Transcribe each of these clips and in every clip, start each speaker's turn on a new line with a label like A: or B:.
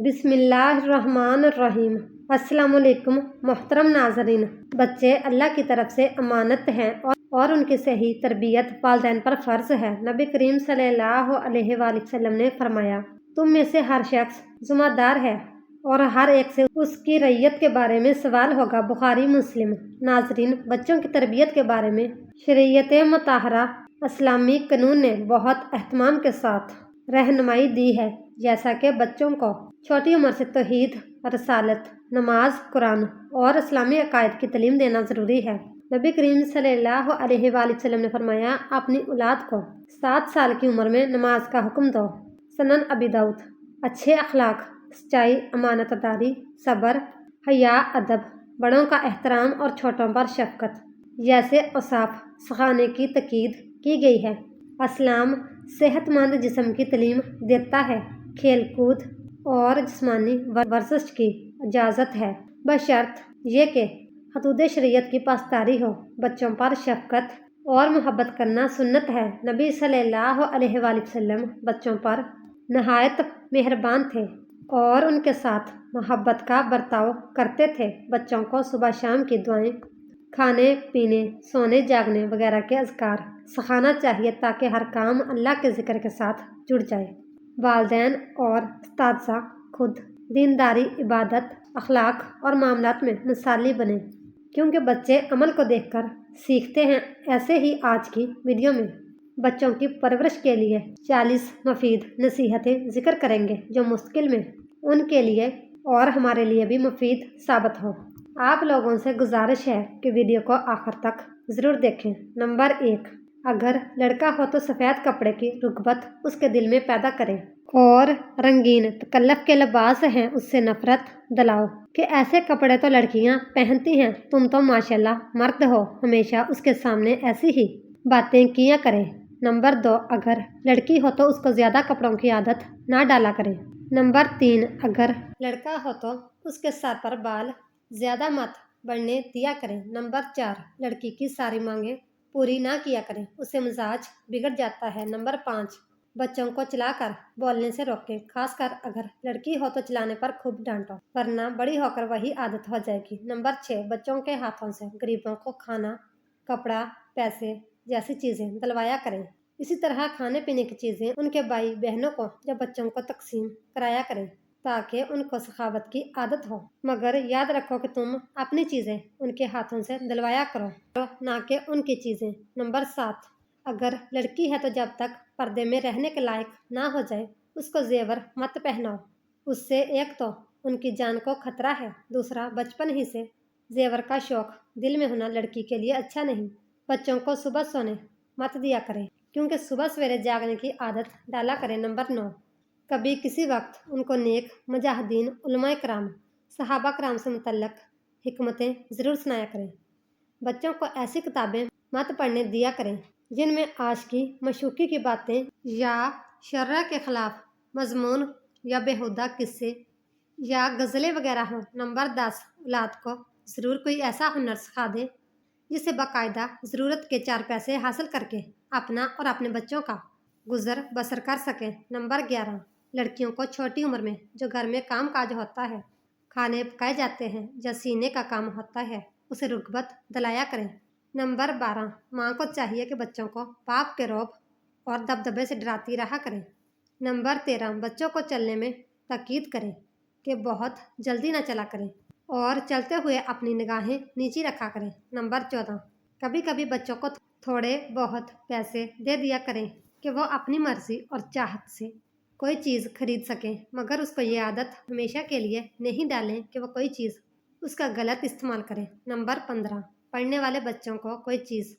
A: بسم اللہ الرحمن الرحیم۔ السلام علیکم محترم ناظرین۔ بچے اللہ کی طرف سے امانت ہیں اور ان کی صحیح تربیت والدین پر فرض ہے۔ نبی کریم صلی اللہ علیہ وآلہ وسلم نے فرمایا، تم میں سے ہر شخص ذمہ دار ہے اور ہر ایک سے اس کی رعیت کے بارے میں سوال ہوگا۔ بخاری مسلم۔ ناظرین، بچوں کی تربیت کے بارے میں شریعت مطہرہ اسلامی قانون نے بہت اہتمام کے ساتھ رہنمائی دی ہے، جیسا کہ بچوں کو چھوٹی عمر سے توحید، رسالت، نماز، قرآن اور اسلامی عقائد کی تعلیم دینا ضروری ہے۔ نبی کریم صلی اللہ علیہ وآلہ وسلم نے فرمایا، اپنی اولاد کو 7 سال کی عمر میں نماز کا حکم دو۔ سنن ابی داؤد۔ اچھے اخلاق، سچائی، امانت داری، صبر، حیا، ادب، بڑوں کا احترام اور چھوٹوں پر شفقت جیسے اوصاف سکھانے کی تاکید کی گئی ہے۔ اسلام صحت مند جسم کی تعلیم دیتا ہے۔ کھیل کود اور جسمانی ورزش کی اجازت ہے، بشرط یہ کہ حدود شریعت کی پاسداری ہو۔ بچوں پر شفقت اور محبت کرنا سنت ہے۔ نبی صلی اللہ علیہ وآلہ وسلم بچوں پر نہایت مہربان تھے اور ان کے ساتھ محبت کا برتاؤ کرتے تھے۔ بچوں کو صبح شام کی دعائیں، کھانے پینے، سونے جاگنے وغیرہ کے اذکار سکھانا چاہیے تاکہ ہر کام اللہ کے ذکر کے ساتھ جڑ جائے۔ والدین اور اساتذہ خود دینداری، عبادت، اخلاق اور معاملات میں مثالی بنیں، کیونکہ بچے عمل کو دیکھ کر سیکھتے ہیں۔ ایسے ہی آج کی ویڈیو میں بچوں کی پرورش کے لیے 40 مفید نصیحتیں ذکر کریں گے جو مستقبل میں ان کے لیے اور ہمارے لیے بھی مفید ثابت ہو۔ آپ لوگوں سے گزارش ہے کہ ویڈیو کو آخر تک ضرور دیکھیں۔ نمبر 1، اگر لڑکا ہو تو سفید کپڑے کی رغبت اس کے دل میں پیدا کریں اور رنگین تکلف کے لباس ہیں اس سے نفرت دلاؤ کہ ایسے کپڑے تو لڑکیاں پہنتی ہیں، تم تو ماشاءاللہ مرد ہو۔ ہمیشہ اس کے سامنے ایسی ہی باتیں کیا کریں۔ نمبر 2، اگر لڑکی ہو تو اس کو زیادہ کپڑوں کی عادت نہ ڈالا کریں۔ نمبر 3، اگر لڑکا ہو تو اس کے سر پر بال زیادہ مت بڑھنے دیا کریں۔ نمبر 4، لڑکی کی ساری مانگیں پوری نہ کیا کریں، اس سے مزاج بگڑ جاتا ہے۔ نمبر 5، بچوں کو چلا کر بولنے سے روکیں، خاص کر اگر لڑکی ہو تو چلانے پر خوب ڈانٹو، ورنہ بڑی ہو کر وہی عادت ہو جائے گی۔ نمبر 6، بچوں کے ہاتھوں سے غریبوں کو کھانا، کپڑا، پیسے جیسی چیزیں دلوایا کریں۔ اسی طرح کھانے پینے کی چیزیں ان کے بھائی بہنوں کو یا بچوں کو تقسیم کرایا کریں تاکہ ان کو سخاوت کی عادت ہو، مگر یاد رکھو کہ تم اپنی چیزیں ان کے ہاتھوں سے دلوایا کرو، نہ کہ ان کی چیزیں۔ نمبر 7، اگر لڑکی ہے تو جب تک پردے میں رہنے کے لائق نہ ہو جائے اس کو زیور مت پہناؤ، اس سے ایک تو ان کی جان کو خطرہ ہے، دوسرا بچپن ہی سے زیور کا شوق دل میں ہونا لڑکی کے لیے اچھا نہیں۔ بچوں کو صبح سونے مت دیا کریں کیونکہ صبح سویرے جاگنے کی عادت ڈالا کریں۔ نمبر 9، کبھی کسی وقت ان کو نیک مجاہدین، علماء کرام، صحابہ کرام سے متعلق حکمتیں ضرور سنایا کریں۔ بچوں کو ایسی کتابیں مت پڑھنے دیا کریں جن میں عاشقی، معشوقی کی باتیں یا شرع کے خلاف مضمون یا بیہودہ قصے یا غزلیں وغیرہ ہوں۔ نمبر 10، اولاد کو ضرور کوئی ایسا ہنر سکھا دیں جس سے باقاعدہ ضرورت کے 4 پیسے حاصل کر کے اپنا اور اپنے بچوں کا گزر بسر کر سکیں۔ نمبر 11، لڑکیوں کو چھوٹی عمر میں جو گھر میں کام کاج ہوتا ہے، کھانے پکائے جاتے ہیں یا سینے کا کام ہوتا ہے، اسے رغبت دلایا کریں۔ نمبر 12، ماں کو چاہیے کہ بچوں کو باپ کے رعب اور دبدبے سے ڈراتی رہا کریں۔ نمبر 13، بچوں کو چلنے میں تاکید کریں کہ بہت جلدی نہ چلا کریں اور چلتے ہوئے اپنی نگاہیں نیچی رکھا کریں۔ نمبر 14، کبھی کبھی بچوں کو تھوڑے بہت پیسے دے دیا کریں کہ وہ اپنی مرضی اور چاہت سے کوئی چیز خرید سکیں، مگر اس کو یہ عادت ہمیشہ کے لیے نہیں ڈالیں کہ وہ کوئی چیز اس کا غلط استعمال کریں۔ نمبر 15، پڑھنے والے بچوں کو کوئی چیز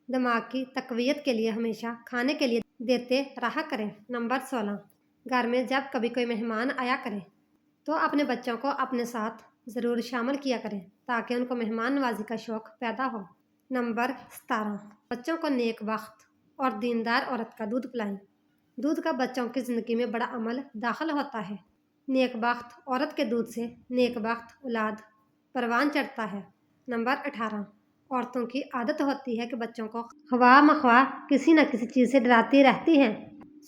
A: دماغ کی تقویت کے لیے ہمیشہ کھانے کے لیے دیتے رہا کریں۔ نمبر 16، گھر میں جب کبھی کوئی مہمان آیا کرے تو اپنے بچوں کو اپنے ساتھ ضرور شامل کیا کریں تاکہ ان کو مہمان نوازی کا شوق پیدا ہو۔ نمبر 17، بچوں کو نیک بخت اور دیندار عورت کا دودھ پلائیں۔ دودھ کا بچوں کی زندگی میں بڑا عمل داخل ہوتا ہے۔ نیک بخت عورت کے دودھ سے نیک بخت اولاد پروان چڑھتا ہے۔ نمبر 18، عورتوں کی عادت ہوتی ہے کہ بچوں کو خواہ مخواہ کسی نہ کسی چیز سے ڈراتی رہتی ہیں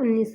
A: 19,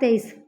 A: 23,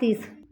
A: 30,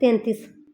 A: 33,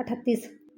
A: 38,